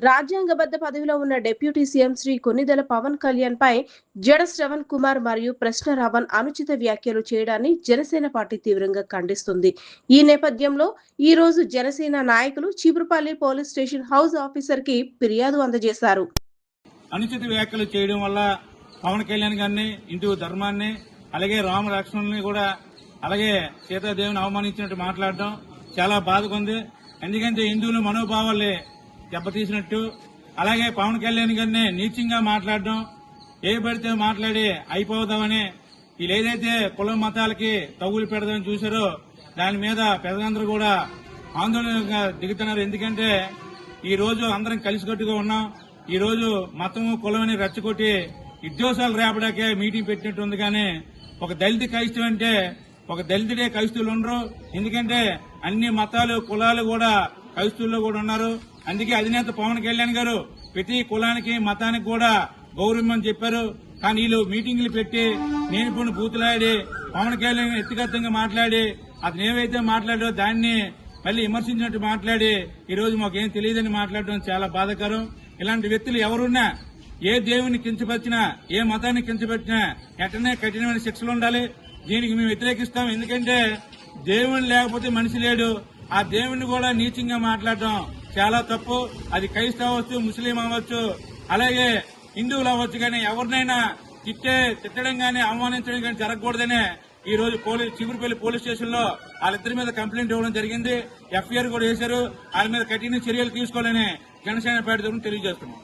రాజ్యాంగబద్ధ పదవిలో ఉన్న deputy CM Shri Konidela Pawan Kalyan పై జడ శ్రవణ్ కుమార్ మరియు ప్రశ్న రావణ్ అనుచిత వ్యాఖ్యలు చేయడాన్ని జనసేన పార్టీ తీవ్రంగా ఖండిస్తుంది. ఈ నేపథ్యంలో ఈ రోజు జనసేన నాయకులు Cheepurupalli police station house officer కి ఫిర్యాదు అందజేశారు. అనుచిత వ్యాఖ్యలు చేయడం వల్ల పవన్ కళ్యాణ్ గారిని, హిందూ ధర్మాన్ని, అలాగే రామ లక్ష్మణుల్ని కూడా, అలాగే సీతాదేవిని అవమానించినట్టు మాట్లాడడం చాలా బాధగా ఉంది. ఎందుకంటే హిందువుల మనోభావాలే దెబ్బతీసినట్టు, అలాగే పవన్ కళ్యాణ్ గారిని నీచంగా మాట్లాడడం, ఏ పడితే మాట్లాడి అయిపోదామని వీళ్ళు ఏదైతే కుల మతాలకి తగులు పెడదామని చూశారో దాని మీద ప్రజలందరూ కూడా ఆందోళనగా దిగుతున్నారు. ఎందుకంటే ఈ రోజు అందరం కలిసికట్టుగా ఉన్నాం. ఈ రోజు మతము కులమని రెచ్చగొట్టి విద్వేషాలు రేపడాకే మీటింగ్ పెట్టినట్టు ఉంది. కానీ ఒక దళిత క్రైస్తవు అంటే ఒక దళితుడే క్రైస్తవులు ఉండరు. ఎందుకంటే అన్ని మతాలు కులాలు కూడా క్రైస్తవుల్లో కూడా ఉన్నారు. అందుకే అధినేత పవన్ కళ్యాణ్ గారు ప్రతి కులానికి మతానికి కూడా గౌరవం అని చెప్పారు. కానీ వీళ్ళు మీటింగ్లు పెట్టి నేను ఇప్పుడు బూతులాడి పవన్ కళ్యాణ్ వ్యక్తిగతంగా మాట్లాడి అతను ఏవైతే మాట్లాడో దాన్ని మళ్ళీ విమర్శించినట్టు మాట్లాడి ఈ రోజు మాకేం తెలియదని మాట్లాడడం చాలా బాధాకరం. ఇలాంటి వ్యక్తులు ఎవరున్నా, ఏ దేవుని కించపరిచినా, ఏ మతాన్ని కించపరిచినా వెంటనే కఠినమైన శిక్షలు ఉండాలి. దీనికి మేము వ్యతిరేకిస్తాం. ఎందుకంటే దేవుని లేకపోతే మనిషి లేడు. ఆ దేవుణ్ణి కూడా నీచంగా మాట్లాడడం చాలా తప్పు. అది క్రైస్తవ అవ్వచ్చు, ముస్లిం అవ్వచ్చు, అలాగే హిందువులు అవ్వచ్చు. కానీ ఎవరినైనా తిట్టడం గానీ అవమానించడం కానీ జరగకూడదనే ఈ రోజు చీపురుపల్లి పోలీస్ స్టేషన్ లో వాళ్ళిద్దరి మీద కంప్లైంట్ ఇవ్వడం జరిగింది. ఎఫ్ఐఆర్ కూడా వేశారు. వాళ్ళ మీద కఠిన చర్యలు తీసుకోవాలని జనసేన పార్టీ తరఫున తెలియజేస్తున్నాం.